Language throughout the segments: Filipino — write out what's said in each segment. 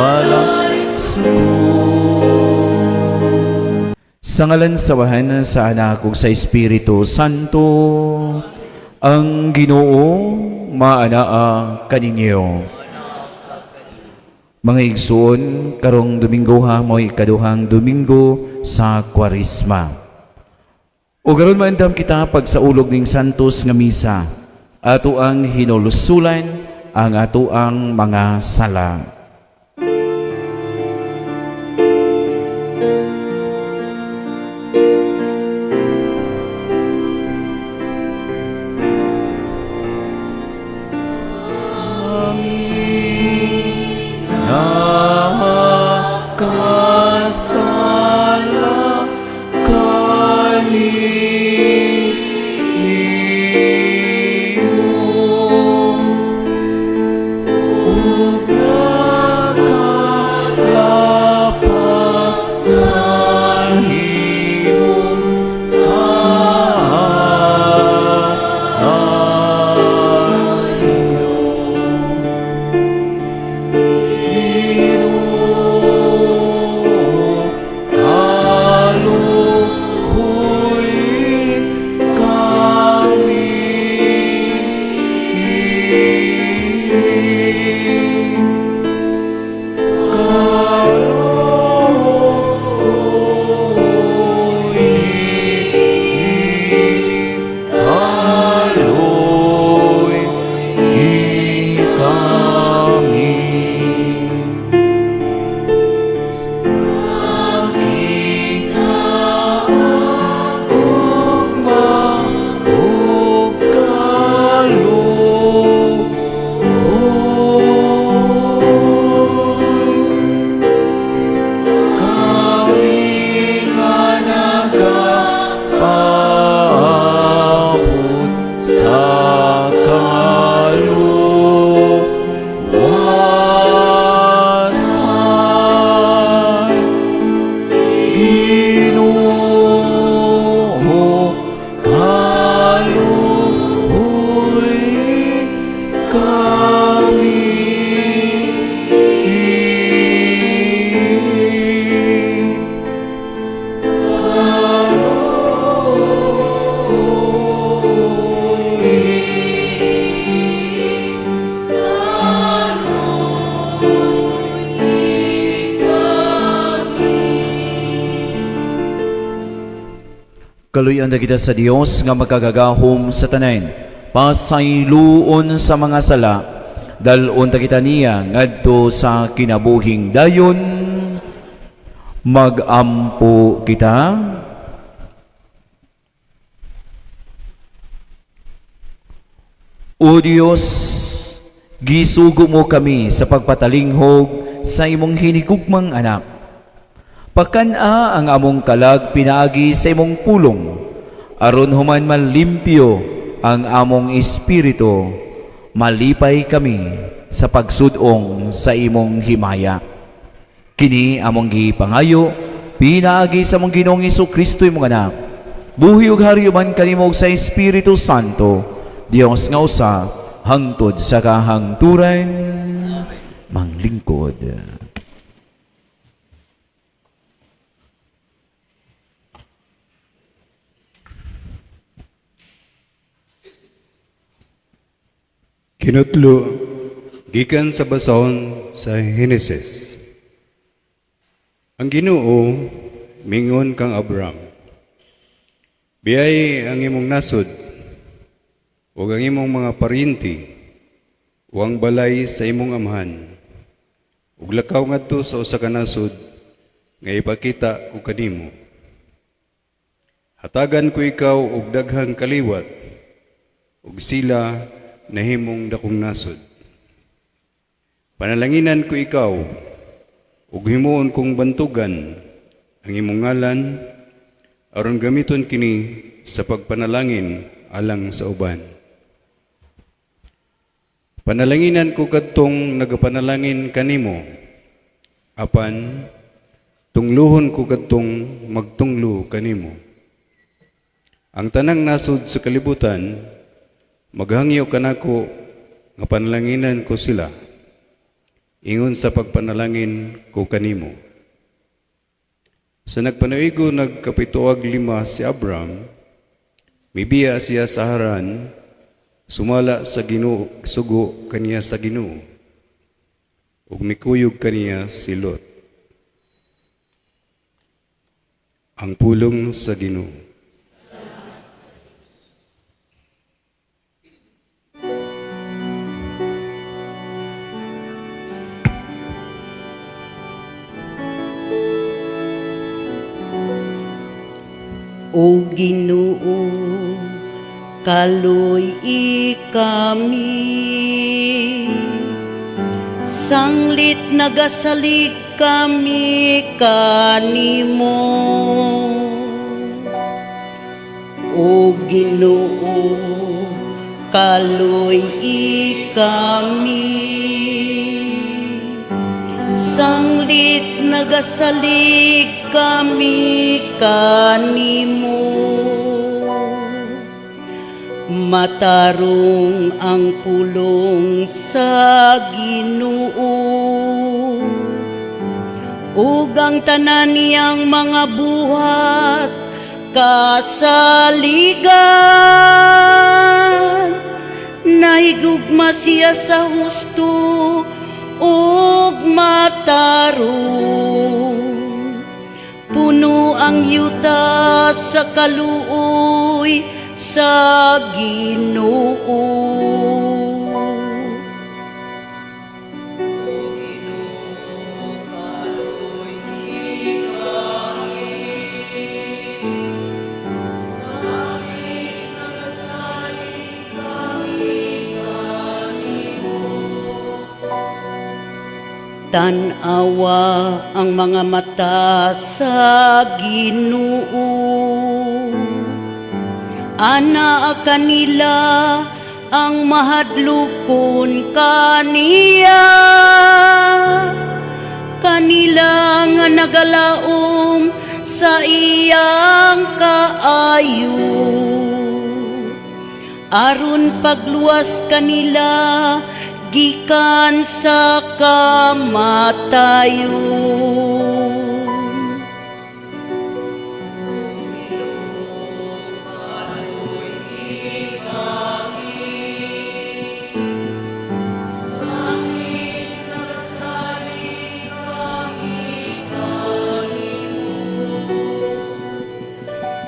balay sugo. Sa ngalan sa Wahan, sa Anak ug sa Espiritu Santo, ang Ginoo maanaa kaninyo. Mga igsoon, karong Domingo ha mo'y ikaduhang Domingo sa Kwaresma. O garon maandam kita pag sa ulog ning Santos nga misa, ato ang hinulusulan ang ato ang mga sala. Kaluyan na kita sa Dios nga magkagagahom sa tanan, pasayloon sa mga sala, dalon ta kita niya ngadto sa kinabuhing dayon, magampo kita. O Dios, gisugo mo kami sa pagpatalinghog sa imong hinigugmang anak. Pakana ang among kalag pinaagi sa imong pulong, aron human malimpyo ang among espiritu, malipay kami sa pagsudong sa imong himaya. Kini among gipangayo, pinaagi sa among Ginoong Jesu-Kristo imong anak, buhi ug hari man kanimo sa Espiritu Santo, Dios nga usa, hangtod sa kahangturan, manglingkod. Kinutlo, gikan sa basahon sa Henesis. Ang Ginoo mingon kang Abraham, biyay ang imong nasod, o ang imong mga parinti, o ang balay sa imong amahan, ug lakaw ngadto sa usa ka nasod, nga ipakita ko kanimo. Hatagan ko ikaw og daghang kaliwat, ug sila nahimong dakong nasod. Panalanginan ko ikaw, ug himuon kong bantugan ang imong ngalan, aron gamiton kini sa pagpanalangin alang sa uban. Panalanginan ko kadtong nagapanalangin kanimo, apan tungluhon ko kadtong magtunglo kanimo. Ang tanang nasod sa kalibutan, maghangyo kanako nga panalanginan ko sila. ingon sa pagpanalangin ko kanimo. Sa nagpanaigo nagkapituag 5 si Abraham, mibiya siya sa Haran, sumala sa Ginoo, sugo kaniya sa Ginoo, ug mikuyog kaniya si Lot. Ang pulong sa Ginoo. O Ginoo, kaluy kami, sanglit nagasalig kami kanimo. O Ginoo, kaluy kami, sanglit nagasalig kami kanimo. Matarong ang pulong sa Ginoo, ug ang tanan niyang mga buhat kasaligan. Nahigugma siya sa husto ug matarong, puno ang yuta sa kaluoy sa Ginoo. Tanawa ang mga mata sa Ginoo, ana kanila ang mahadlokon kaniya, kanila nga nagalaom sa iyang kaayo. Aron pagluwas kanila gikan sa kamatayon.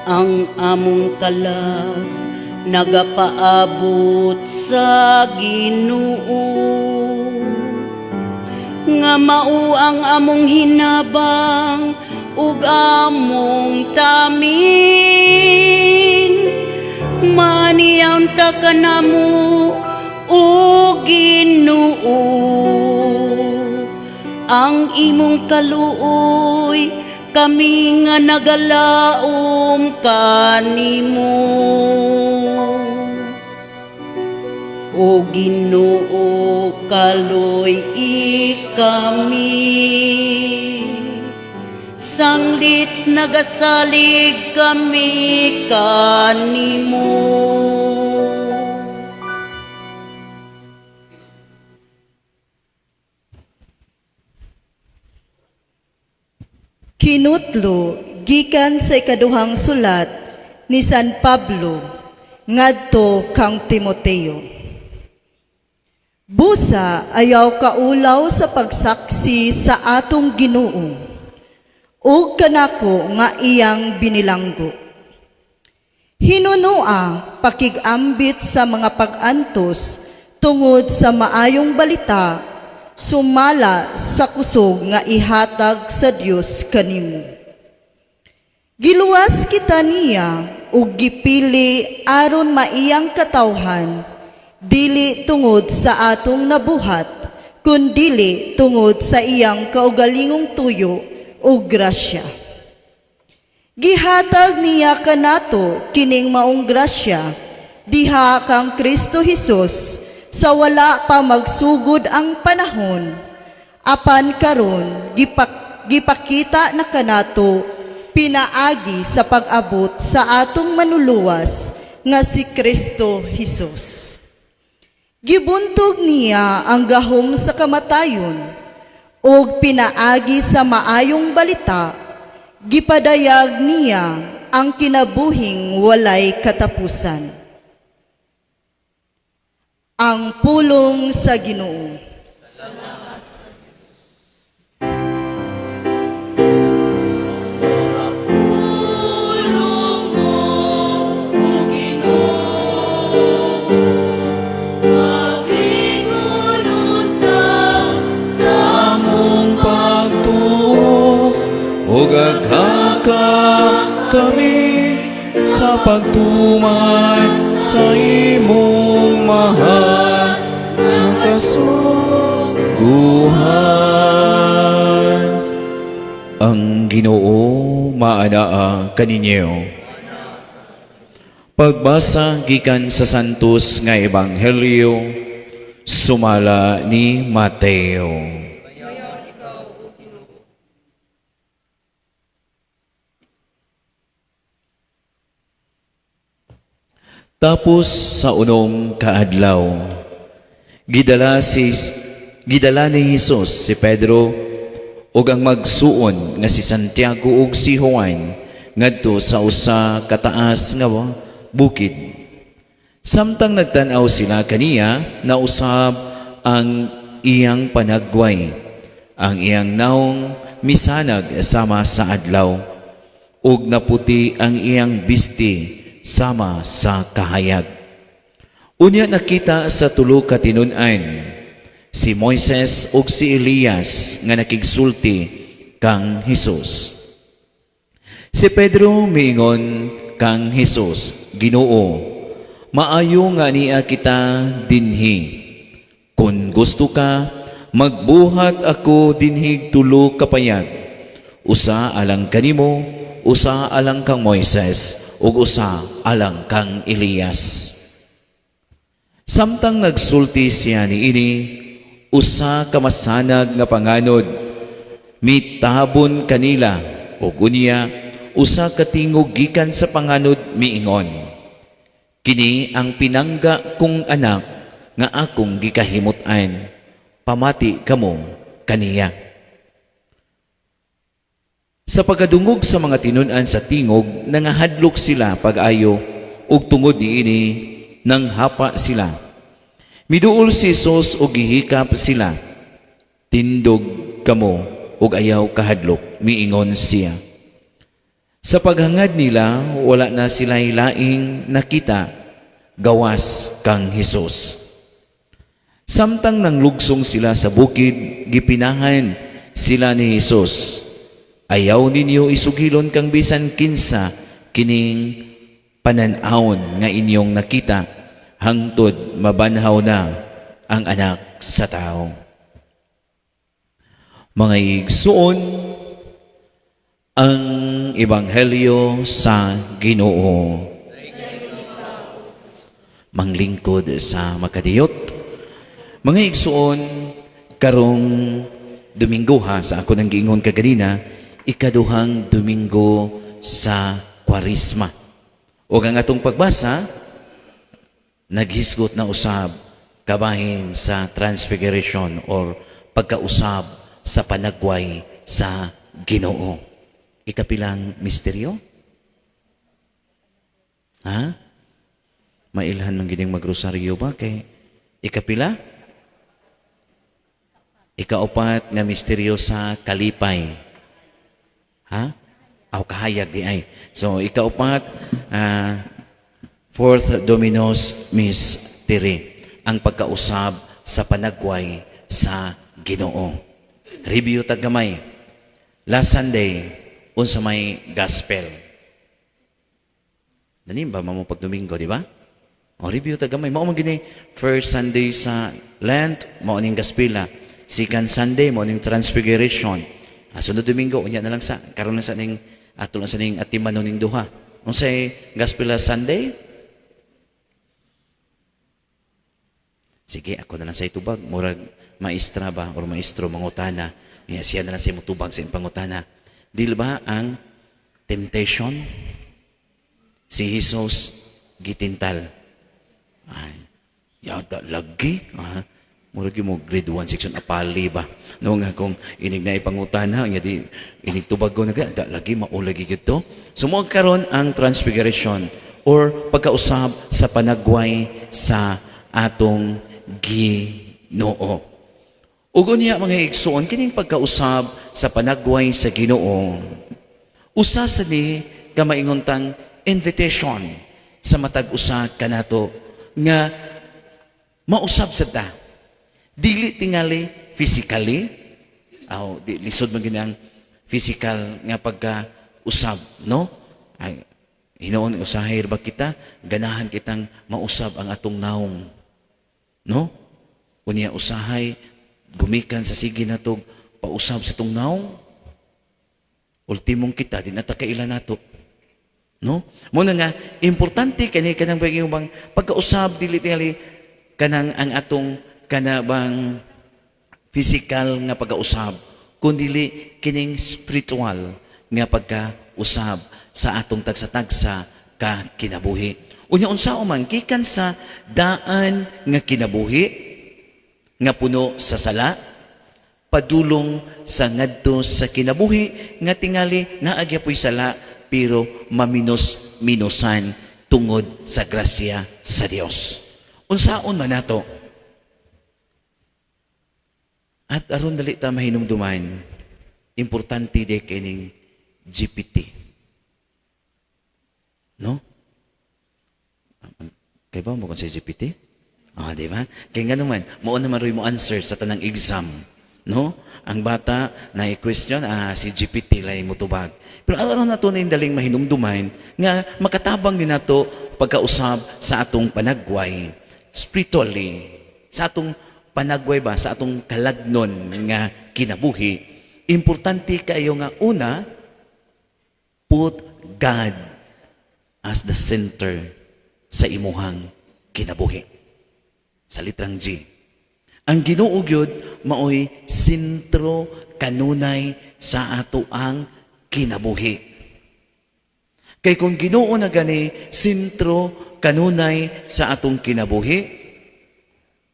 Ang among kalag nagapaabot sa Ginoo, nga mao ang among hinabang ug among tamin. Maniyaw ta kanamo o Ginoo, ang imong kaluoy kami nga nagalaom kanimo. O Ginoo, kaluy kami, sanglit nagasalig kami kanimo. Kinutlo gikan sa ikaduhang sulat ni San Pablo ngadto kang Timoteo. Busa ayaw kaulaw sa pagsaksi sa atong Ginoo, ug kanako nga iyang binilanggo. Hinunua pakigambit sa mga pag-antos tungod sa maayong balita, sumala sa kusog nga ihatag sa Dios kanimo. Giluwas kita niya ug gipili aron maiyang katawhan, dili tungod sa atong nabuhat, kundili tungod sa iyang kaugalingong tuyo o grasya. Gihatag niya kanato kining maong grasya, diha kang Kristo Hesus, sa wala pa magsugod ang panahon, apan karon gipakita na kanato pinaagi sa pag-abot sa atong manuluwas nga si Kristo Hesus. Gibuntog niya ang gahom sa kamatayon, ug pinaagi sa maayong balita, gipadayag niya ang kinabuhing walay katapusan. Ang pulong sa Ginoo. Ug agka kami sa pagtumay sa imong mahal na kasuguhan. Ang Ginoo maanaa kaninyo. Pagbasa gikan sa santos nga ebanghelyo sumala ni Mateo. Tapos sa unong kaadlaw, gidala ni Hesus si Pedro ug ang magsuon nga si Santiago ug si Juan ngadto sa usa ka taas nga bukid. Samtang nagtan-aw sila kaniya, nausab ang iyang panagway. Ang iyang naong misanag sama sa adlaw ug naputi ang iyang bisti sama sa kahayag. Unya nakita sa tulo ka tinun-an si Moises ug si Elias nga nakigsulti kang Hesus. Si Pedro miingon kang Hesus, Ginoo, maayo nga niya kita dinhi. Kung gusto ka, magbuhat ako dinhig tulo ka payag. Usa alang kanimo, usa alang kang Moises, ug usa alang kang Elias. Samtang nagsulti siya niini, usa ka masanag nga panganod mitabon kanila ug unya usa ka tingog gikan sa panganod miingon, kini ang pinangga kong anak nga akong gikahimut-an, pamati kamo kaniya. Sa pagkadungog sa mga tinun-an sa tingog, nangahadlok sila pag-ayo ug tungod niini nang hapa sila. Miduol si Hesus ug gihikap sila. Tindog kamo ug ayaw kahadlok, miingon siya. Sa paghangad nila, wala na sila laing nakita gawas kang Hesus. Samtang nanglugsong sila sa bukid, gipinahan sila ni Hesus. Ayaw ninyo isugilon kang bisan kinsa kining panan-awon nga inyong nakita hangtod mabanhaw na ang anak sa tao. Mga igsuon, ang ebanghelyo sa Ginoo. Manglingkod sa makadiyot. Mga igsuon, karong Domingo sa ako nang giingon kaganina, ikaduhang Domingo sa Kwarisma. O ang atong pagbasa, naghisgot na usab kabahin sa Transfiguration or pagkausab sa panagway sa Ginoo. Ikapilang misteryo? Ha? Mailhan ng gining magrosaryo ba kay ikapila? Ikaupat na misteryo sa kalipay. Ha? Aw kahayag di ay. So ikaupat, fourth Dominos Mystery, ang pagkausab sa panagway sa Ginoo. Review tagamay. Last Sunday, unsa may gospel. Dani ba mo pag Domingo, di ba? O review tagamay. Mao man gini first Sunday sa Lent, mao ning gospela. Second Sunday, mao ning Transfiguration. Sunod Domingo, unya na lang sa karon na sa ning ato na sa ning atiman ning duha. Unsay gospel Sunday? Sige, ako na lang sa itubag. Murag maestra ba or maestro mangutana. Siya na lang sa mutubag sa pangutana. Di ba ang temptation? Si Jesus gitintal. Ay, yata lagi. Murag yung mo grade 1 section apali ba? No nga kung inig na ipangutana, nga di inig tubago na da lagi maulagi gito. Sumuog karon ang transfiguration or pagkausab sa panagway sa atong Ginoo. Ug unya mga igsoon kining pagkausab sa panagway sa Ginoo. Usa sa ni ka maingontang invitation sa matag usa kanato nga mausab sa ta. Dili tingali physically, di lisod man ginang physical nga pagka-usab, no? Ay, hinoon usahay ba kita, ganahan kitang mausab ang atong naong, no? Unya usahay, gumikan sa sige natog pausab sa tong naong, ultimong kita, di natakaila nato. No? Muna nga, importante kani kanang bang pagkausab, dili tingali kanang ang atong kanabang physical nga pagkausab, kundi kining spiritual nga pagkausab sa atong tagsa-tagsa ka kinabuhi. Unya unsa man gikan sa daan nga kinabuhi nga puno sa sala, padulong sa ngadto sa kinabuhi nga tingali naagya po'y sala pero maminos-minusan tungod sa grasya sa Dios. Unsaon man nato? At aron dali ta mahinumduman, importante de kining GPT. No? Kaya ba mo kung sa GPT? Di ba? Kaya nga naman, mao naman rin mo answer sa tanang exam. No? Ang bata na i-question, si GPT lay mutubag. Pero aron na ito na yung daling mahinumduman, nga makatabang din nato pagkausab sa atong panagway, spiritually, sa atong panagway ba sa atong kalagnon nga kinabuhi, importante kayo nga una, put God as the center sa imuhang kinabuhi. Sa litrang G. Ang Ginoo gyud maoy sentro kanunay sa ato ang kinabuhi. Kay kung Ginoo na gani sentro kanunay sa atong kinabuhi,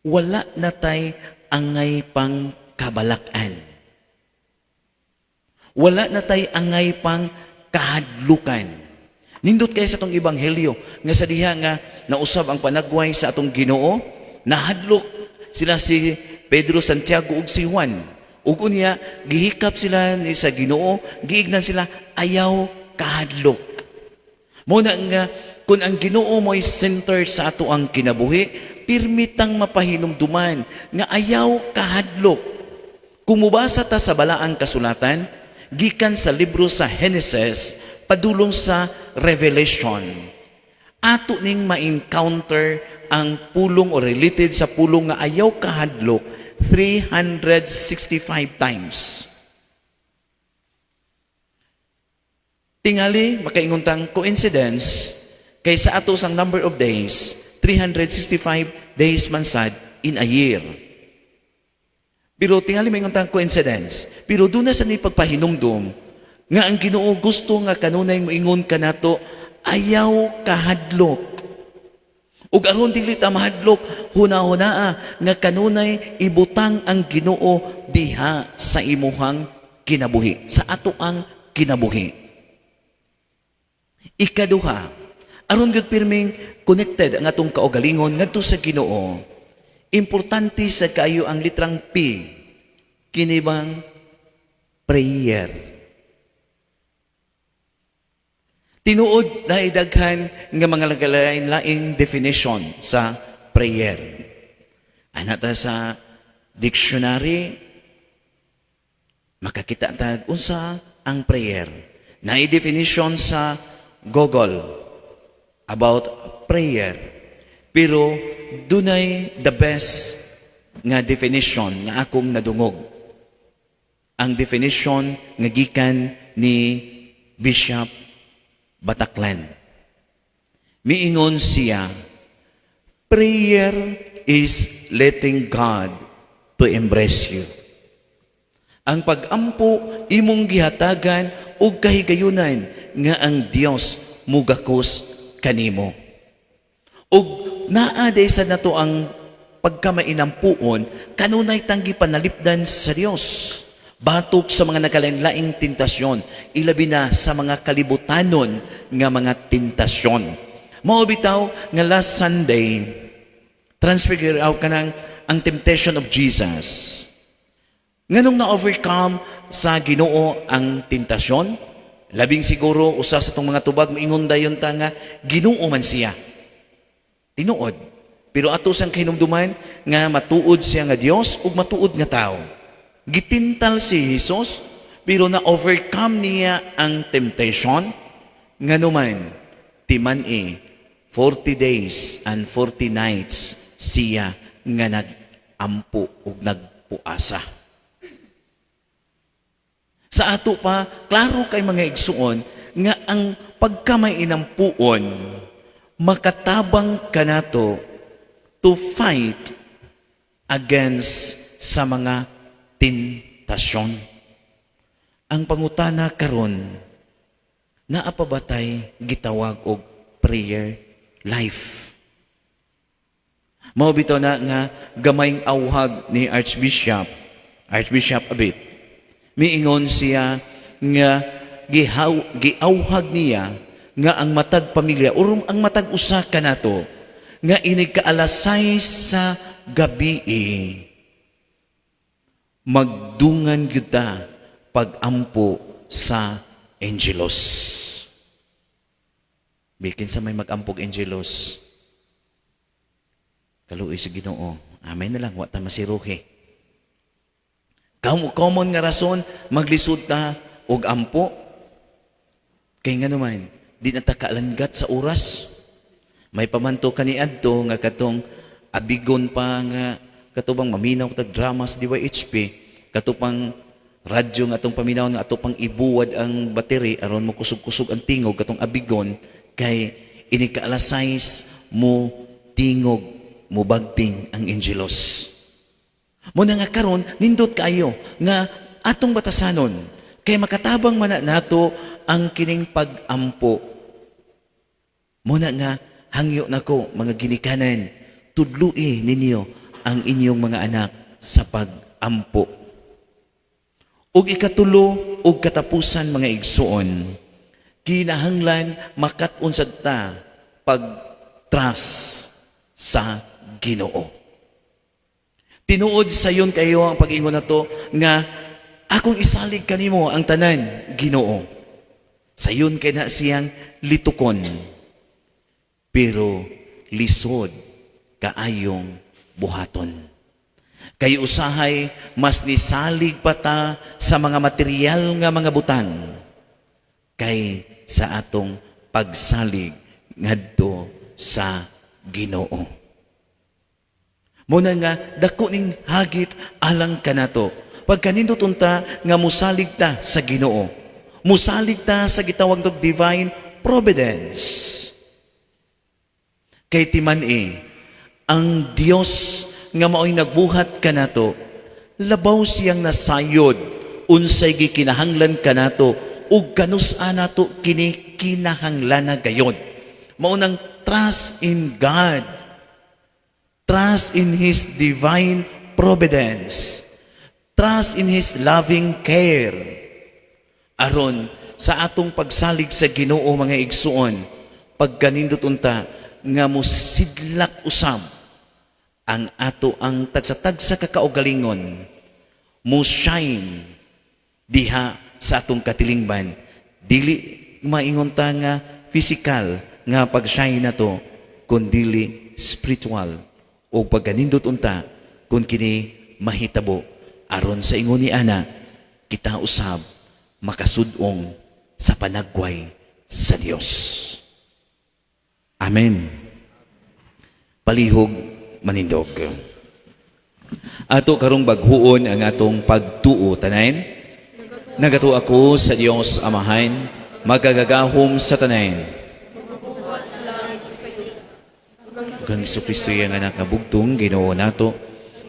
wala na tay angay pang kabalakan. Wala na tay angay pang kahadlukan. Nindot kay sa atong ebanghelyo nga sa diha nga nausab ang panagway sa atong Ginoo, nahadlok sila si Pedro, Santiago ug si Juan. Ug unya gihikap sila ni sa Ginoo, giignan sila ayaw kahadlok. Muna nga kung ang Ginoo mo'y center sa ato ang kinabuhi, pirmitang mapahinumduman nga ayaw kahadlok. Kung mubasa ta sa balaang kasulatan, gikan sa libro sa Genesis, padulong sa Revelation, ato ning ma-encounter ang pulong o related sa pulong nga ayaw kahadlok 365 times. Tingali, makainguntang coincidence, kay sa ato sang number of days, 365 days man sad in a year. Pero tingali may nguntang coincidence. Pero doon na sa ni pagpahinumdum, nga ang Ginoo gusto nga kanunay moingon ka nato, ayaw kahadlok. Ug aron dili ta mahadlok, huna-hunaa nga kanunay ibutang ang Ginoo diha sa imuhang kinabuhi, sa ato ang kinabuhi. Ikaduha, aron gud pirming connected ang atong kaugalingon ngadto sa Ginoo. Importante sa kayo ang litrang P, kini bang prayer. Tinuod na idaghan nga mga lain-laing definition sa prayer. Anata sa dictionary, makakita tag unsa ang prayer. Na definition sa Google about prayer. Pero dunay the best nga definition nga akong nadungog. Ang definition nga gikan ni Bishop Bataclan. Miingon siya, prayer is letting God to embrace you. Ang pag-ampo imong gihatagan og kahigayunan nga ang Dios mugakos kanimo. Ug naa day sa nato ang pagkamainampuon, kanunay tanggi panalipdan sa Dios. Batok sa mga nagalain-laing tentasyon, ilabi na sa mga kalibutanon nga mga tentasyon. Mao bitaw nga last Sunday, transfigure out ka ng ang temptation of Jesus. Nganong na-overcome sa Ginoo ang tentasyon? Labing siguro, usa sa itong mga tubag, maingon dayon ta nga, Ginoo man siya. Tinuod. Pero ato sang hinumduman nga matuod siya nga Dios ug matuod nga tao. Gitintal si Jesus, pero na-overcome niya ang temptation. Nganuman, timan 40 days and 40 nights siya nga nag-ampo ug nagpuasa. Sa ato pa, klaro kay mga igsuon nga ang pagkamainampuon makatabang kanato to fight against sa mga tentasyon. Ang pangutana karon naa pa batay gitawag og prayer life. Mao bitaw na nga gamayng awhag ni Archbishop Abit. Miingon siya nga giawhag niya nga ang matag pamilya urong ang matag usa kanato nga inig kaalasay sa gabi magdungan kita pagampo sa Angelos. Bikin sa may magampog Angelos. Kaluoy sa Ginoo. Amen na lang, wa ta masiruhi. Common nga rason, maglisod ta og ampo. Kay nga naman, di na ta kaalanggat sa oras. May pamanto kaniadto nga katong abigon pa nga katubang maminaw tag drama sa DYHP, katupang radyo nga atong paminaw nga atong ibuwad ang battery aron mo kusog-kusog ang tingog katong abigon kay inikaalasay mo tingog mo bagting ang Angelos. Muna nga karon nindot kayo nga atong batasanon kay makatabang man nato ang kining pag-ampo. Muna nga hangyo nako mga ginikanan, tudlui ninyo ang inyong mga anak sa pag-ampo. Ug ikatulo ug katapusan mga igsuon, kinahanglan makat-on sad ta pag-trust sa Ginoo. Tinuod sayon kayo ang pag-ingon nato nga akong isalig kanimo ang tanan, Ginoo. Sayon kay na siyang litukon. Pero lisod kaayong buhaton. Kay usahay mas nisalig pa ta sa mga material nga mga butang kay sa atong pagsalig ngadto sa Ginoo. Muna nga, dako ning hagit alang kanato. Pagkanindot unta nga musalig ta sa Ginoo. Musalig ta sa gitawag ng divine providence. Kay timan ang Dios nga mao'y nagbuhat kanato, labaw siyang nasayod, unsay gikinahanglan kanato, ug kanusa nato kini kinahanglan na gayon. Maunang trust in God. Trust in His divine providence. Trust in His loving care. Aron sa atong pagsalig sa Ginoo mga igsuon, pagkanindot unta nga mosidlak usab ang ato ang tagsa-tagsa kakaugalingon, mo shine diha sa atong katilingban. Dili maingon ta nga physical nga pag-shine nato, kundi spiritual. O pagkanindot unta kung kini mahitabo aron sa ingon ni ana kita usab makasudong sa panagway sa Dios. Amen. Palihog manindog. Ato karong baghuon ang atong pagtuo tanan. Nagato ako sa Dios Amahan, magagagahom sa tanan. Kang Kristo yang anak nga bugtong Ginoo nato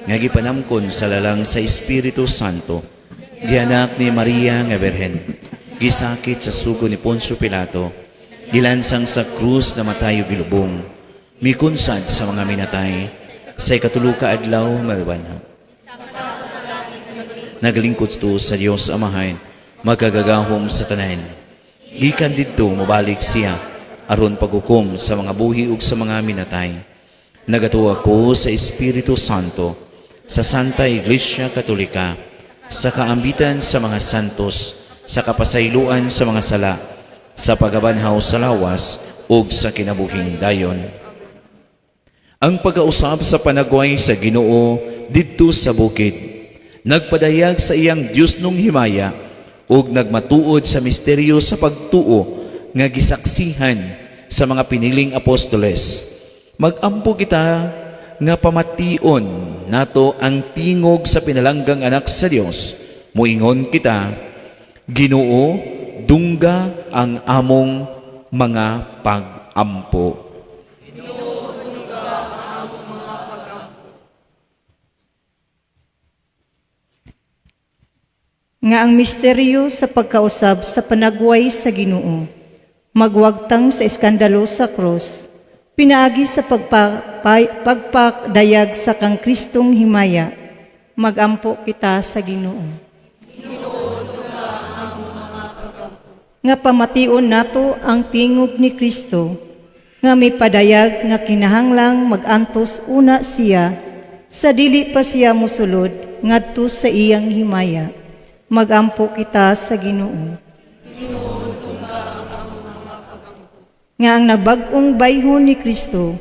nga gipanamkon sa lalang sa Espiritu Santo, gianak ni Maria nga Berhen, gisakit sa sugo ni Poncio Pilato, gilansang sa krus na matayo gilubong, mikunsad sa mga minatay, sa ikatulo ka adlaw malbanhaw. Nagalingkod to sa Dios Amahan, magkagagahom sa tanan. Gikan didto mobalik siya aron paghukom sa mga buhi ug sa mga minatay. Nagatuo ako sa Espiritu Santo, sa Santa Iglesia Katolika, sa kaambitan sa mga santos, sa kapasayloan sa mga sala, sa pagabanhaw sa lawas ug sa kinabuhing dayon. Ang pag-ausab sa panagway sa Ginoo didto sa bukid, nagpadayag sa iyang Dios nung himaya ug nagmatuod sa misteryo sa pagtuo nga gisaksihan sa mga piniling apostoles. Magampo kita nga pamation nato ang tingog sa pinalanggang anak sa Dios. Muingon kita, Ginoo, dungga ang among mga pag-ampo. Nga ang misteryo sa pagkausab sa panagway sa Ginoo, magwagtang sa iskandalo sa krus, pinaagi sa pagpakdayag sa kang Kristong himaya, magampo kita sa Ginoo. Nga pamation nato ang tingog ni Kristo, nga may padayag nga kinahanglang magantos una siya, sa dili pa siya mosulod ngadto sa iyang himaya. Magampo kita sa Ginoo. Nga ang nabag-ong bayhon ni Kristo,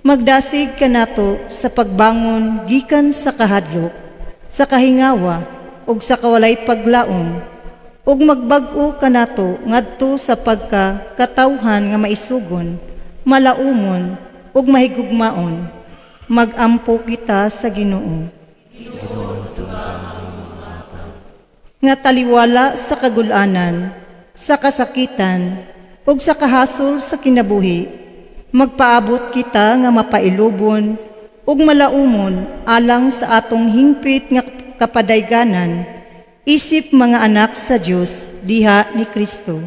magdasig kanato sa pagbangon gikan sa kahadlok, sa kahingawa, ug sa kawalay paglaom, ug magbag-o kanato ngadto sa pagkakatawhan nga maisugon, malaumon, ug mahigugmaon. Magampo kita sa Ginoo. Nga taliwala sa kagulanan, sa kasakitan, ug sa kahasol sa kinabuhi, magpaabot kita nga mapailubon ug malaumon alang sa atong hingpit nga kapadayganan, isip mga anak sa Dios diha ni Kristo.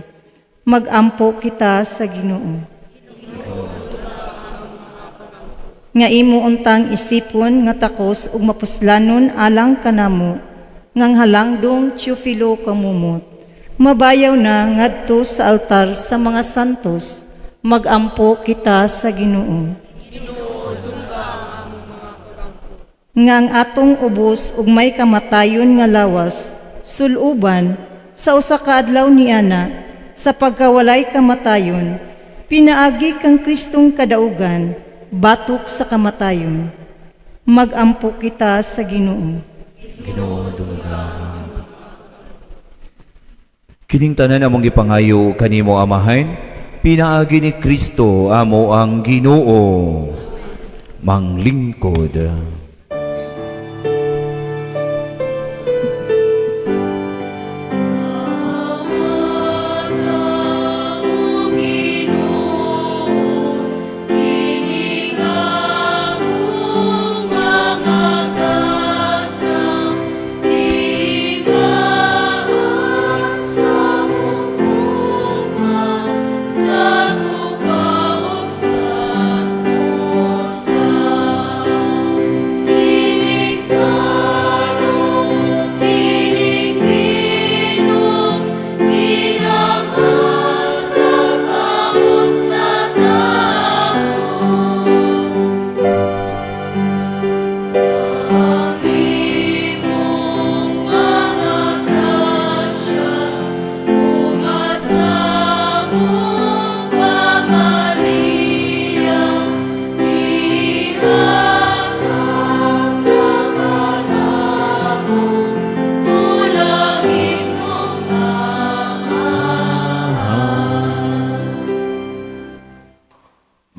Magampo kita sa Ginoo. Nga imo untang isipon nga takos ug mapuslanon alang kanamo, ngang halangdong Teofilo kamumot, mabayaw na ngadto sa altar sa mga santos, magampo kita sa Ginoo. Nga ang atong ubos ug may kamatayon nga lawas, suluban sa usa ka adlaw ni ana, sa pagkawalay kamatayon, pinaagi kang Kristong kadaugan, batok sa kamatayon. Magampo kita sa Ginoo. Kining tanan among gipangayo kanimo Amahan, pinaagi ni Kristo amo ang Ginoo. Manglingkod.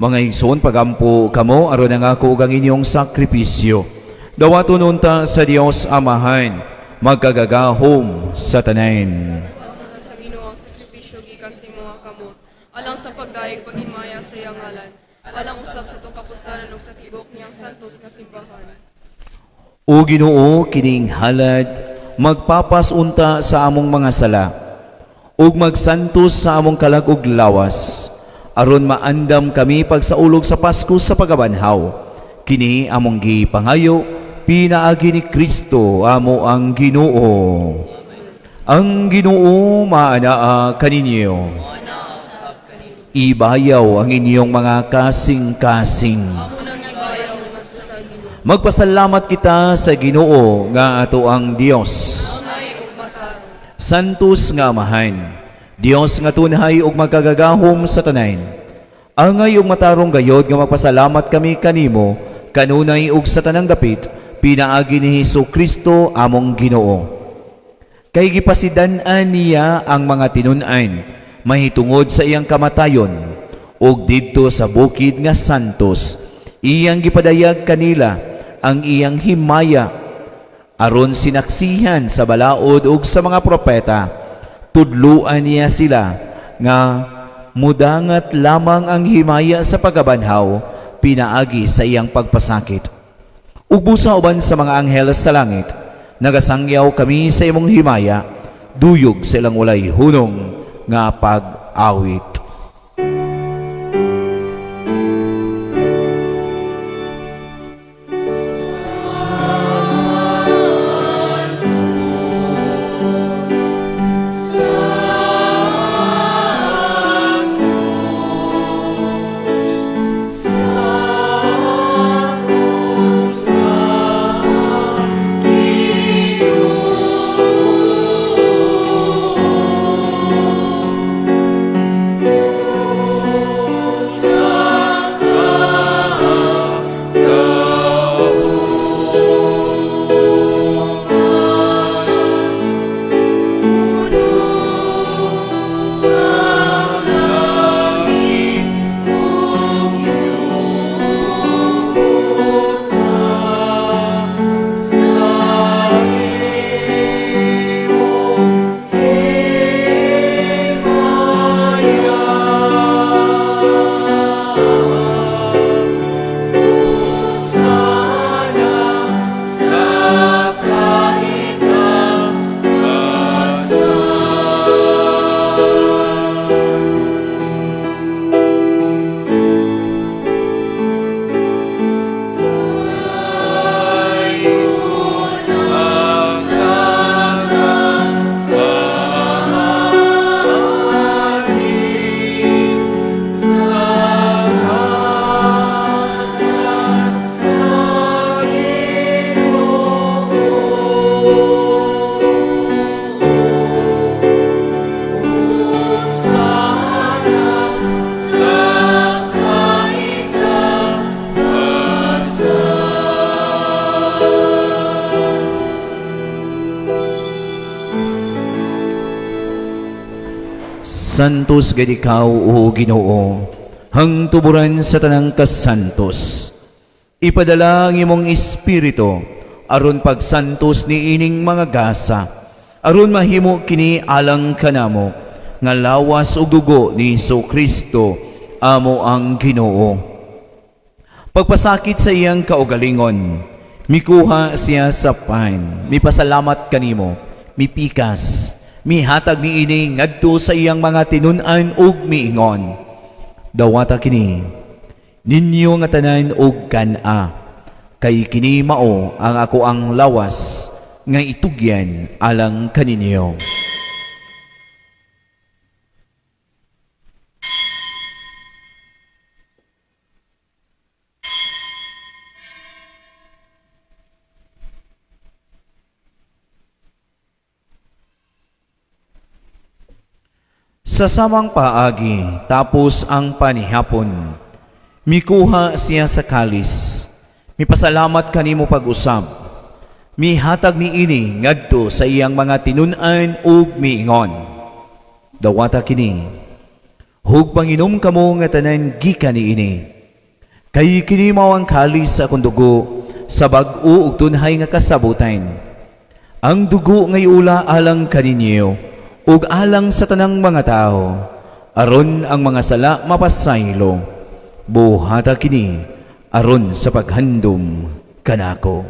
Mga igsoon, pagampo kamo aron nga ako ang inyong sakripisyo. Dawaton unta sa Dios Amahan, magkagagahom sa tanan. Sa Ginoo ang sakripisyo gikan sa imong kamot, alang sa pagdaig paghimaya sa iyang ngalan, alang usab sa tong kapustanan ug sa tibok niyang santos nga simbahan. O Ginoo, kining halad, magpapasunta sa among mga sala, ug magsantos sa among kalag ug lawas, aron maandam kami pagsaulog sa Pasko sa pagabanhaw, Kini among gipangayo, pinaagi ni Kristo amo ang Ginoo. Ang Ginoo maanaa kaninyo. Ibayaw ang inyong mga kasing-kasing. Magpasalamat kita sa Ginoo nga ato ang Dios. Santos nga amahan, Dios nga tunhay ug magkagagahom sa tanan. Angay ug matarong gayod nga magpasalamat kami kanimo kanunay ug sa tanang dapit pinaagi ni Hesukristo among Ginoo. Kay gipasidan-an niya ang mga tinun-an mahitungod sa iyang kamatayon ug didto sa bukid nga Santos iyang gipadayag kanila ang iyang himaya aron sinaksihan sa balaod ug sa mga propeta. Tudluan niya sila nga mudangat lamang ang himaya sa pagabanhaw pinaagi sa iyang pagpasakit. Ug busa uban sa mga anghel sa langit, nagasangyaw kami sa imong himaya, duyog sa ilang walay hunong nga pag-awit. Santos gid ikaw, o Ginoo, hang tuburan sa tanang kasantos. Ipadala ang imong espiritu aron pagsantos ni ining mga gasa, aron mahimo kini alang kanamo nga lawas ug dugo ni Hesukristo amo ang Ginoo. Pagpasakit sa iyang kaugalingon, mikuha siya sa pan, mipasalamat kanimo, mipikas, mihatag ni ini ngadto sa iyang mga tinun-an ug miingon. Dawata kini ninyo nga tanan og kan-a, kay kini mao ang ako ang lawas nga itugyan alang kaninyo. Sa samang paagi, tapos ang panihapon, mikuha siya sa kalis, mipasalamat kanimo pag-usab, mihatag ni ini ngadto sa iyang mga tinun-an ug miingon. Dawata kini, hug panginom kamo nga tanan gikan ni ini, kay kini mao ang kalis sa akong dugo sa bag-o ug tunhay nga kasabutan. Ang dugo nga iula alang kaninyo ug alang sa tanang mga tao, aron ang mga sala mapasaylo. Buhata kini aron sa paghandom kanako.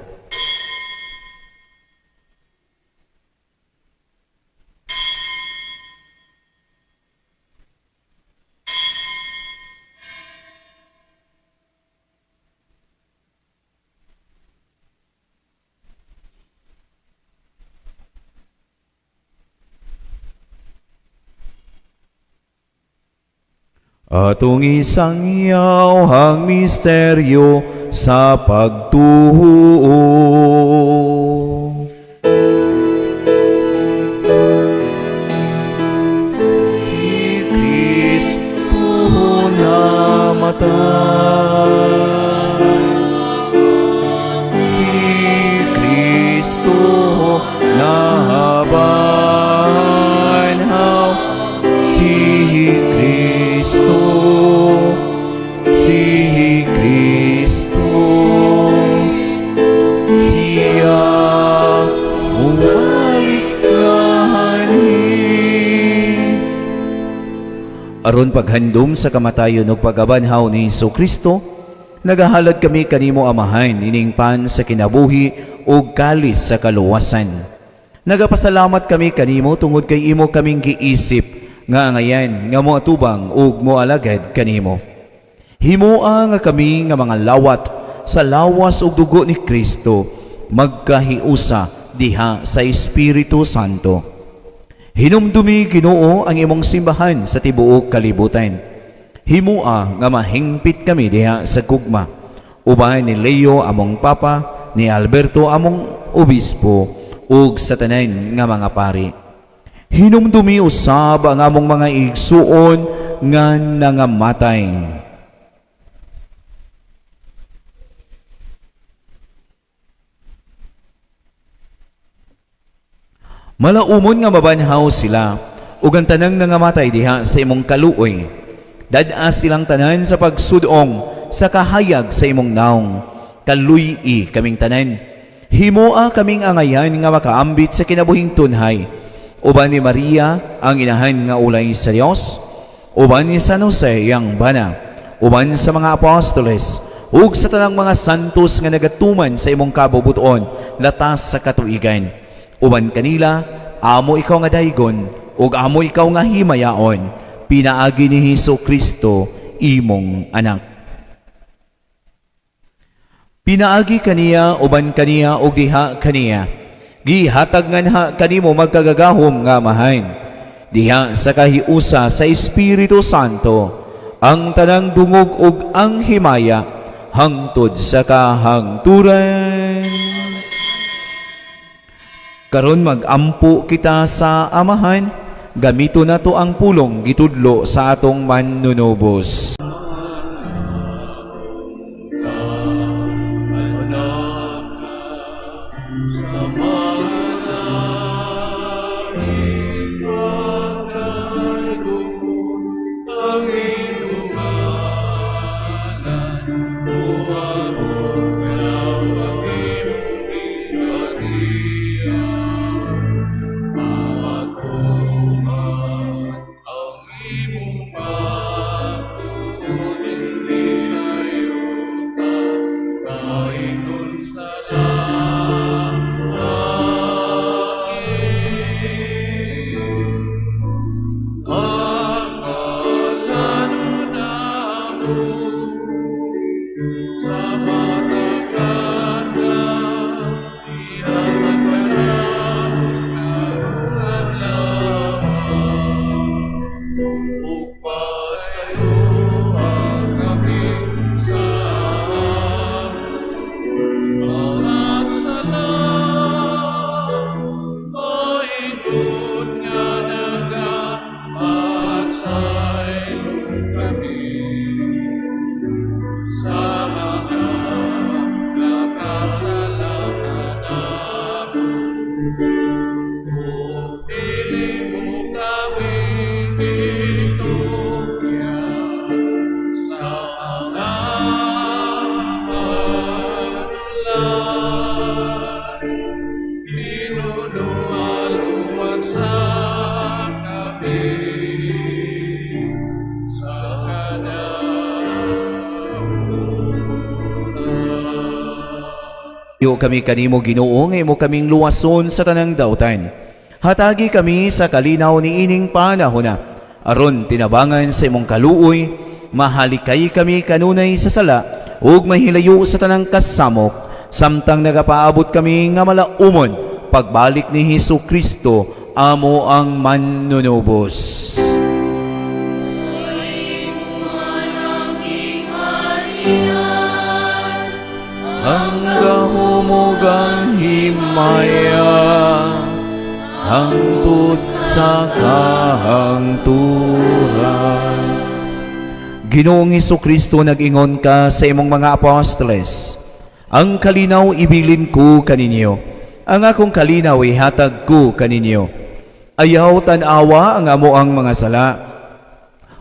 Atong isangyaw ang misteryo sa pagtuo. Si Kristo namatay. Si Kristo nabanhaw. Si Kristo, si Kristo, siya umaliglahanin. Aron paghandom sa kamatayon ug pagabanhaw ni Hesus Kristo, nagahalad kami kanimo amahan ining pan sa kinabuhi ug kalis sa kaluwasan. Nagapasalamat kami kanimo tungod kay imo kaming giisip nga ngayan nga mo atubang ug mo alagad kanimo. Himoa nga kami nga mga lawat sa lawas ug dugo ni Kristo magkahiusa diha sa Espiritu Santo. Hinumdumi Ginoo ang imong simbahan sa tibuok kalibutan. Himoa nga mahingpit kami diha sa gugma. Uban ni Leo among papa, ni Alberto among obispo ug sa tanan nga mga pari. Hinumdumi usab ang among mga igsuon nga nangamatay. Malaumon nga mabanhaw sila ug ang tanang nangamatay diha sa imong kaluoy. Dad-a silang tanan sa pagsudong sa kahayag sa imong naong. Kaluy-i kaming tanan. Himoa kaming angayan nga makaambit sa kinabuhing tunhay. Uban ni Maria ang inahan nga ulay sa Dios, uban ni San Jose yang bana, uban sa mga apostoles, ug sa tanang mga santos nga nagatuman sa imong kabubuton latas sa katuigan. Uban kanila, amo ikaw nga daygon, ug amo ikaw nga himayaon, pinaagi ni Hesus Kristo, imong anak. Pinaagi kaniya, uban kaniya, ug diha kaniya. Gihatag nga na kanimo magkagagahom nga amahan. Diha sa kahiusa sa Espiritu Santo, ang tanang dungog ug ang himaya, hangtod sa kahangturan. Karon magampo kita sa amahan, gamito na to ang pulong gitudlo sa atong manunubos. Yo kami kanimo Ginoo nga imo kaming luwason sa tanang dautan. Hatagi kami sa kalinaw ni ining panahon aron tinabangan sa imong kaluoy, mahalikay kami kanunay sa sala ug mahilayo sa tanang kasamok, samtang nagapaabot kami nga malaumon pagbalik ni Hesus Kristo amo ang manunubos. kahumugang himaya hangtod sa kahangturan. Ginoong Hesukristo, nag-ingon ka sa imong mga apostoles, ang kalinaw ibilin ko kaninyo, ang akong kalinaw ihatag ko kaninyo. Ayaw tanawa ang amo ang mga sala,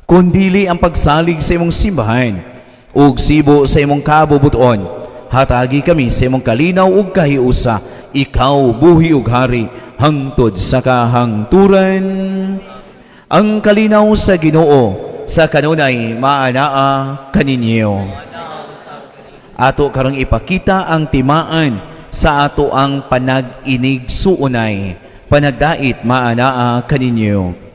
kundili ang pagsalig sa imong simbahan, ug sibo sa imong kabubuton. Hatagi kami sa imong kalinaw ug kahiusa, ikaw buhi ug hari hangtod sa kahangturan. Ang kalinaw sa Ginoo sa kanunay maanaa kaninyo. Ato karong ipakita ang timaan sa ato ang panag-inig suunay, panagdait maanaa kaninyo.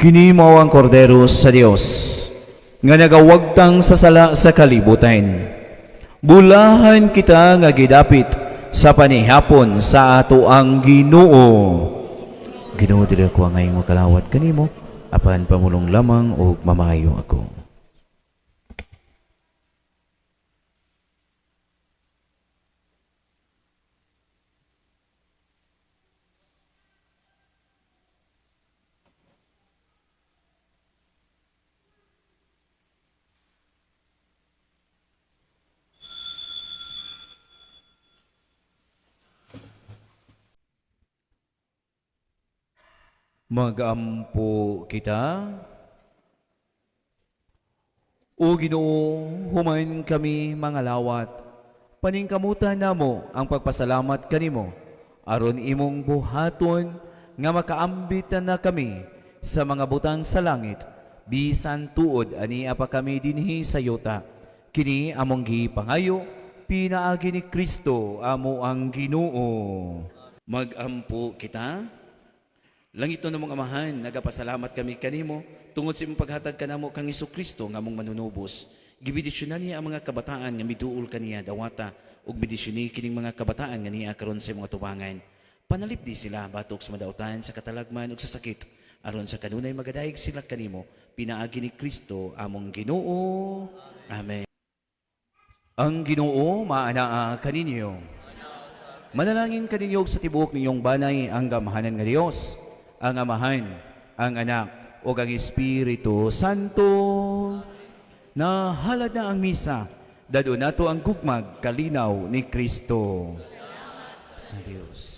Kini mao ang kordero sa Dios nga nagawagtang sa sala sa kalibutan. Bulahan kita nga gidapit sa panihapon sa ato ang Ginoo. Ginoo, dili ko ang ngayong makalawat kanimo, apan pamulong lamang o mamahayo ako. Magampo kita. O Ginoo, human kami mga lawat, paningkamutan namo ang pagpasalamat kanimo, aron imong buhaton nga makaambitan na kami sa mga butang sa langit, bisan tuod ania pa kami dinhi sa yuta. Kini among gipangayo, pinaagi ni Kristo amo ang Ginoo. Magampo kita. Langito namong Amahan, nagapasalamat kami kanimo tungod sa imong paghatag kanamo kang Hesukristo nga among manunubos. Gibidisyonan niya ang mga kabataan nga miduol kaniya dawata ug bidisyoni kining mga kabataan nga niya karon sa mga tubangan. Panalipdi sila batok sa madautan sa katalagman ug sa sakit aron sa kanunay magadayeg sila kanimo. Pinaagi ni Kristo among Ginoo. Amen. Ang Ginoo maanaa kaninyo. Manalangin kaninyo sa tibuok ninyong banay ang gamahanan nga Dios, ang Amahan, ang Anak, o ang Espiritu Santo. Nahalad na ang misa, dado nato ang gugmag kalinaw ni Kristo. Sa Dios.